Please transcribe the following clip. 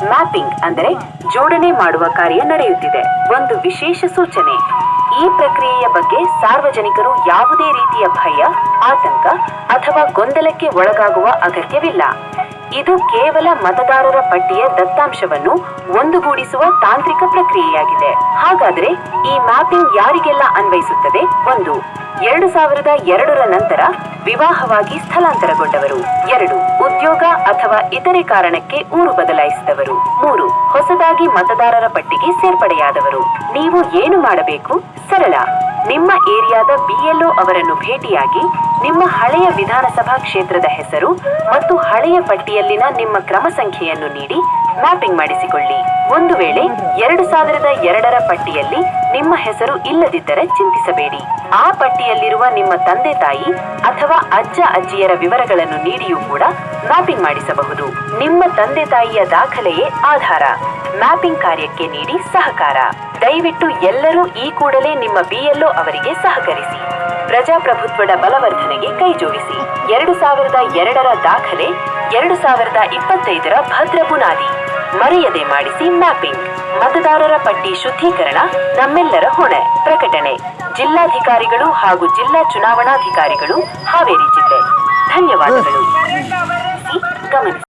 Mapping ಅಂದರೆ ಜೋಡಣೆ ಮಾಡುವ ಕಾರ್ಯ ನಡೆಯುತ್ತಿದೆ. ಒಂದು ವಿಶೇಷ ಸೂಚನೆ: ಈ ಪ್ರಕ್ರಿಯೆಯ ಬಗ್ಗೆ ಸಾರ್ವಜನಿಕರು ಯಾವುದೇ ರೀತಿಯ ಭಯ, ಆತಂಕ ಅಥವಾ ಗೊಂದಲಕ್ಕೆ ಒಳಗಾಗುವ ಅಗತ್ಯವಿಲ್ಲ. ಇದು ಕೇವಲ ಮತದಾರರ ಪಟ್ಟಿಯ ದತ್ತಾಂಶವನ್ನು ಒಂದುಗೂಡಿಸುವ ತಾಂತ್ರಿಕ ಪ್ರಕ್ರಿಯೆಯಾಗಿದೆ. ಹಾಗಾದ್ರೆ ಈ ಮ್ಯಾಪಿಂಗ್ ಯಾರಿಗೆಲ್ಲ ಅನ್ವಯಿಸುತ್ತದೆ? 1. 2002ರ ನಂತರ ವಿವಾಹವಾಗಿ ಸ್ಥಳಾಂತರಗೊಂಡವರು. 2. ಉದ್ಯೋಗ ಅಥವಾ ಇತರೆ ಕಾರಣಕ್ಕೆ ಊರು ಬದಲಾಯಿಸಿದವರು. 3. ಹೊಸದಾಗಿ ಮತದಾರರ ಪಟ್ಟಿಗೆ ಸೇರ್ಪಡೆಯಾದವರು. ನೀವು ಏನು ಮಾಡಬೇಕು? ಸರಳ. ನಿಮ್ಮ ಏರಿಯಾದ BLO ಅವರನ್ನು ಭೇಟಿಯಾಗಿ ನಿಮ್ಮ ಹಳೆಯ ವಿಧಾನಸಭಾ ಕ್ಷೇತ್ರದ ಹೆಸರು ಮತ್ತು ಹಳೆಯ ಪಟ್ಟಿಯಲ್ಲಿನ ನಿಮ್ಮ ಕ್ರಮ ಸಂಖ್ಯೆಯನ್ನು ನೀಡಿ ಮ್ಯಾಪಿಂಗ್ ಮಾಡಿಸಿಕೊಳ್ಳಿ. ಒಂದು ವೇಳೆ 2002ರ ಪಟ್ಟಿಯಲ್ಲಿ ನಿಮ್ಮ ಹೆಸರು ಇಲ್ಲದಿದ್ದರೆ ಚಿಂತಿಸಬೇಡಿ. ಆ ಪಟ್ಟಿಯಲ್ಲಿರುವ ನಿಮ್ಮ ತಂದೆ ತಾಯಿ ಅಥವಾ ಅಜ್ಜ ಅಜ್ಜಿಯರ ವಿವರಗಳನ್ನು ನೀಡಿಯೂ ಕೂಡ ಮ್ಯಾಪಿಂಗ್ ಮಾಡಿಸಬಹುದು. ನಿಮ್ಮ ತಂದೆ ತಾಯಿಯ ದಾಖಲೆಯೇ ಆಧಾರ. ಮ್ಯಾಪಿಂಗ್ ಕಾರ್ಯಕ್ಕೆ ನೀಡಿ ಸಹಕಾರ. ದಯವಿಟ್ಟು ಎಲ್ಲರೂ ಈ ಕೂಡಲೇ ನಿಮ್ಮ BLO ಅವರಿಗೆ ಸಹಕರಿಸಿ. ಪ್ರಜಾಪ್ರಭುತ್ವದ ಬಲವರ್ಧನೆಗೆ ಕೈಜೋಡಿಸಿ. 2002ರ ದಾಖಲೆ 2025ರ ಭದ್ರ ಬುನಾದಿ. ಮರೆಯದೆ ಮಾಡಿಸಿ ಮ್ಯಾಪಿಂಗ್. ಮತದಾರರ ಪಟ್ಟಿ ಶುದ್ಧೀಕರಣ ನಮ್ಮೆಲ್ಲರ ಹೊಣೆ. ಪ್ರಕಟಣೆ: ಜಿಲ್ಲಾಧಿಕಾರಿಗಳು ಹಾಗೂ ಜಿಲ್ಲಾ ಚುನಾವಣಾಧಿಕಾರಿಗಳು, ಹಾವೇರಿ ಜಿಲ್ಲೆ. ಧನ್ಯವಾದಗಳು. ಗಮನಿಸಿ.